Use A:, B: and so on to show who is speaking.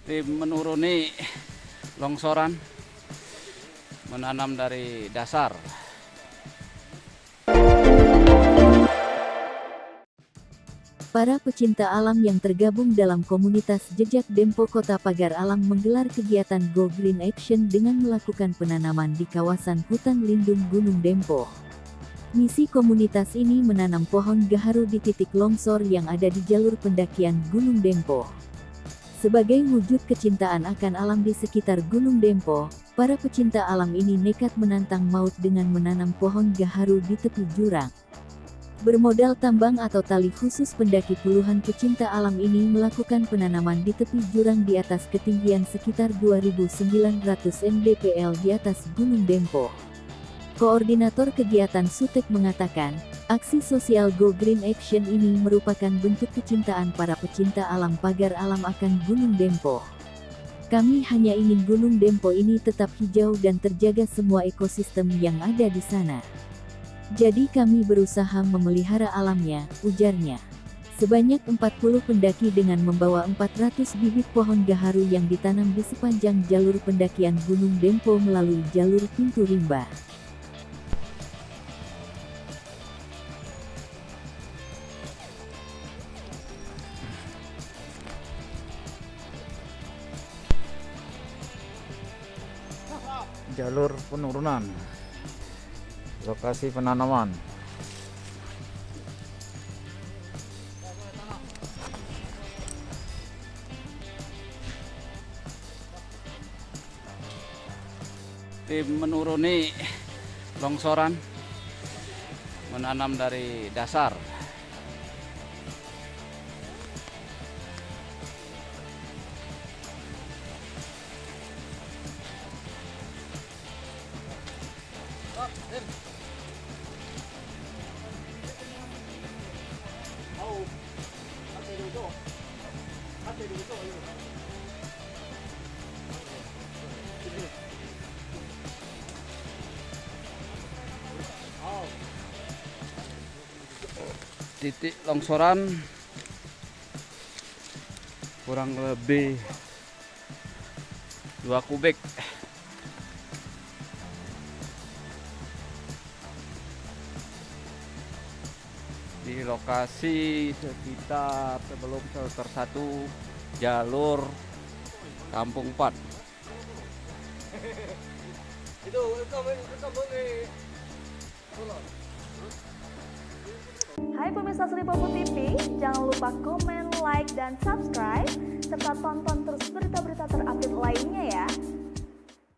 A: Tim menuruni longsoran, menanam dari dasar.
B: Para pecinta alam yang tergabung dalam komunitas Jejak Dempo Kota Pagar Alam menggelar kegiatan Go Green Action dengan melakukan penanaman di kawasan hutan lindung Gunung Dempo. Misi komunitas ini menanam pohon gaharu di titik longsor yang ada di jalur pendakian Gunung Dempo. Sebagai wujud kecintaan akan alam di sekitar Gunung Dempo, para pecinta alam ini nekat menantang maut dengan menanam pohon gaharu di tepi jurang. Bermodal tambang atau tali khusus, pendaki puluhan pecinta alam ini melakukan penanaman di tepi jurang di atas ketinggian sekitar 2.900 mdpl di atas Gunung Dempo. Koordinator kegiatan Sutek mengatakan, aksi sosial Go Green Action ini merupakan bentuk kecintaan para pecinta alam Pagar Alam akan Gunung Dempo. Kami hanya ingin Gunung Dempo ini tetap hijau dan terjaga semua ekosistem yang ada di sana. Jadi kami berusaha memelihara alamnya, ujarnya. Sebanyak 40 pendaki dengan membawa 400 bibit pohon gaharu yang ditanam di sepanjang jalur pendakian Gunung Dempo melalui jalur Pintu Rimba.
A: Jalur penurunan, lokasi penanaman. Tim menuruni longsoran, menanam dari dasar. Titik longsoran kurang lebih 2 kubik. Di lokasi sekitar sebelum shelter 1 jalur Kampung 4.
C: Hai pemirsa Sri Popo TV, jangan lupa komen, like, dan subscribe, serta tonton terus berita-berita terupdate lainnya